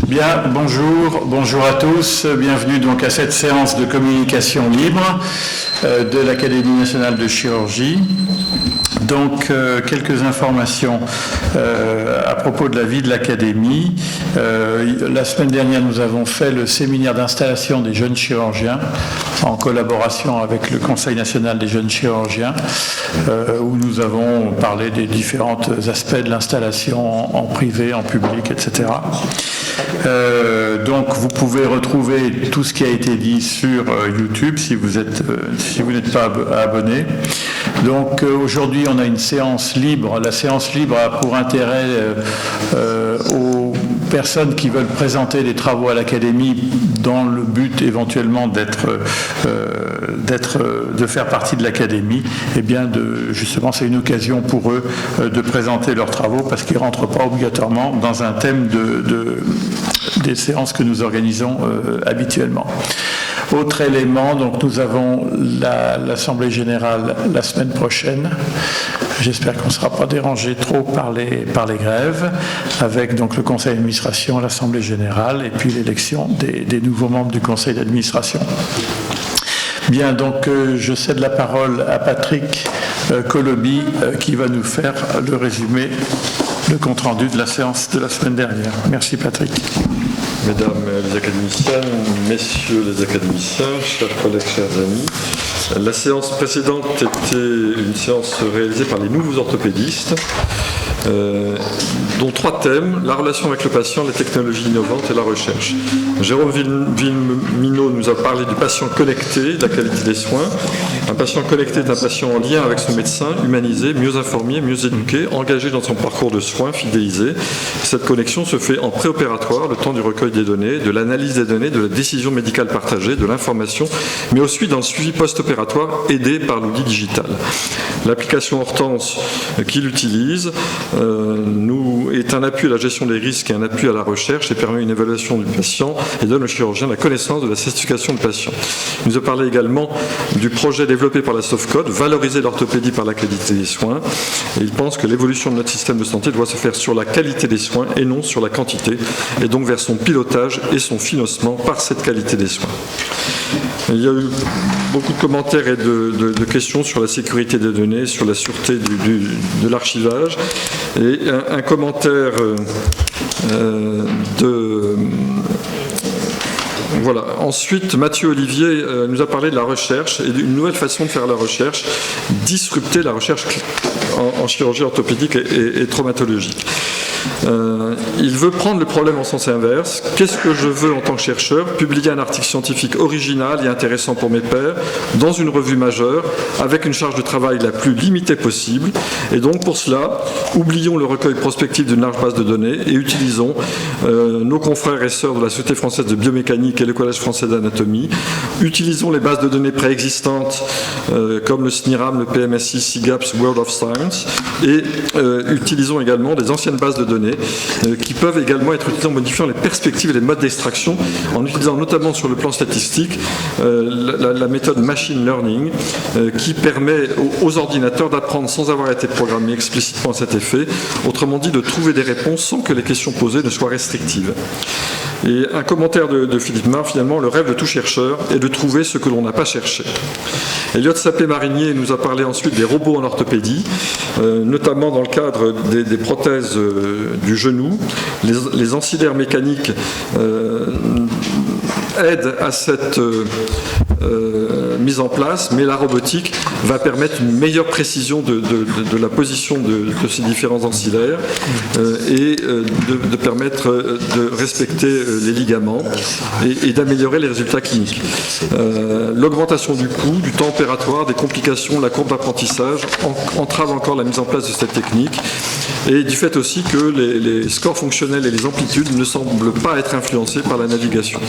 Bien, bonjour à tous. Bienvenue donc à cette séance de communication libre de l'Académie nationale de chirurgie. Donc, quelques informations à propos de la vie de l'Académie. La semaine dernière, nous avons fait le séminaire d'installation des jeunes chirurgiens en collaboration avec le Conseil national des jeunes chirurgiens, où nous avons parlé des différents aspects de l'installation en privé, en public, etc. Donc, vous pouvez retrouver tout ce qui a été dit sur YouTube si vous n'êtes pas abonné. Donc, aujourd'hui, on a une séance libre. La séance libre a pour intérêt aux personnes qui veulent présenter des travaux à l'Académie dans le but éventuellement de faire partie de l'Académie. Et bien, justement, c'est une occasion pour eux de présenter leurs travaux parce qu'ils ne rentrent pas obligatoirement dans un thème des séances que nous organisons habituellement. Autre élément, donc nous avons l'Assemblée générale la semaine prochaine. J'espère qu'on ne sera pas dérangé trop par les grèves, avec donc le conseil d'administration, l'Assemblée générale et puis l'élection des nouveaux membres du conseil d'administration. Bien, donc je cède la parole à Patrick Coloby qui va nous faire le résumé, le compte-rendu de la séance de la semaine dernière. Merci Patrick. Mesdames les académiciennes, messieurs les académiciens, chers collègues, chers amis, la séance précédente était une séance réalisée par les nouveaux orthopédistes, dont 3 thèmes: la relation avec le patient, les technologies innovantes et la recherche. Jérôme Villeminot nous a parlé du patient connecté, de la qualité des soins. Un patient connecté est un patient en lien avec son médecin, humanisé, mieux informé, mieux éduqué, engagé dans son parcours de soins, fidélisé. Cette connexion se fait en préopératoire, le temps du recueil des données, de l'analyse des données, de la décision médicale partagée, de l'information, mais aussi dans le suivi post-opératoire aidé par l'outil digital. L'application Hortense qu'il utilise est un appui à la gestion des risques et un appui à la recherche et permet une évaluation du patient et donne au chirurgien la connaissance de la certification du patient. Il nous a parlé également du projet développé par la Softcode, valoriser l'orthopédie par la qualité des soins. Et il pense que l'évolution de notre système de santé doit se faire sur la qualité des soins et non sur la quantité, et donc vers son pilotage et son financement par cette qualité des soins. Il y a eu beaucoup de commentaires et de questions sur la sécurité des données, sur la sûreté de l'archivage. Et un commentaire Voilà. Ensuite, Mathieu Olivier nous a parlé de la recherche et d'une nouvelle façon de faire la recherche, disrupter la recherche en chirurgie orthopédique et traumatologique. Il veut prendre le problème en sens inverse. Qu'est-ce que je veux en tant que chercheur? Publier un article scientifique original et intéressant pour mes pairs dans une revue majeure avec une charge de travail la plus limitée possible. Et donc pour cela, oublions le recueil prospectif d'une large base de données et utilisons nos confrères et sœurs de la Société française de biomécanique et le Collège français d'anatomie. Utilisons les bases de données préexistantes comme le SNIRAM, le PMSI, SIGAPS, World of Science, et utilisons également des anciennes bases de données qui peuvent également être utilisées en modifiant les perspectives et les modes d'extraction, en utilisant notamment sur le plan statistique la méthode machine learning qui permet aux ordinateurs d'apprendre sans avoir été programmés explicitement à cet effet, autrement dit de trouver des réponses sans que les questions posées ne soient restrictives. Et un commentaire de Philippe Marr, finalement, le rêve de tout chercheur est de trouver ce que l'on n'a pas cherché. Elliot Sapé-Marinier nous a parlé ensuite des robots en orthopédie, notamment dans le cadre des prothèses du genou. Les ancillaires mécaniques aident à cette mise en place, mais la robotique va permettre une meilleure précision de la position de ces différents ancillaires et de permettre de respecter les ligaments et d'améliorer les résultats cliniques. L'augmentation du coût, du temps opératoire, des complications, la courbe d'apprentissage entrave encore la mise en place de cette technique, et du fait aussi que les scores fonctionnels et les amplitudes ne semblent pas être influencés par la navigation.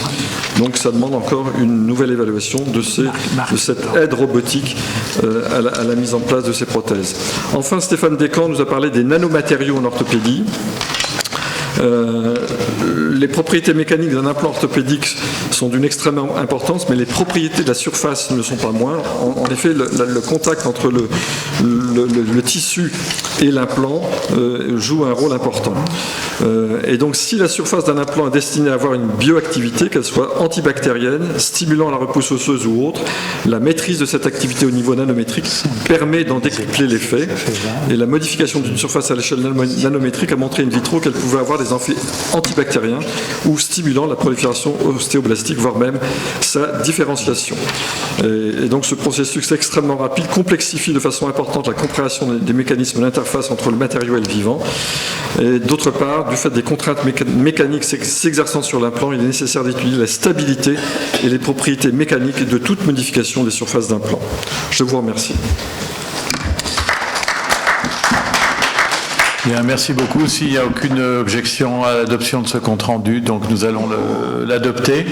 Donc ça demande encore une nouvelle évaluation de cette aide robotique à la mise en place de ces prothèses. Enfin, Stéphane Descamps nous a parlé des nanomatériaux en orthopédie. Les propriétés mécaniques d'un implant orthopédique sont d'une extrême importance, mais les propriétés de la surface ne le sont pas moins. En effet, le contact entre le tissu et l'implant joue un rôle important. Et donc, si la surface d'un implant est destinée à avoir une bioactivité, qu'elle soit antibactérienne, stimulant la repousse osseuse ou autre, la maîtrise de cette activité au niveau nanométrique permet d'en décupler l'effet. Et la modification d'une surface à l'échelle nanométrique a montré in vitro qu'elle pouvait avoir des effets antibactériens ou stimulant la prolifération ostéoblastique, voire même sa différenciation. Et donc, ce processus extrêmement rapide complexifie de façon importante la compréhension des mécanismes d'interface entre le matériau et le vivant. Et d'autre part, du fait des contraintes mécaniques s'exerçant sur l'implant, il est nécessaire d'étudier la stabilité et les propriétés mécaniques de toute modification des surfaces d'implant. Je vous remercie. Bien, merci beaucoup. S'il n'y a aucune objection à l'adoption de ce compte-rendu, donc nous allons l'adopter.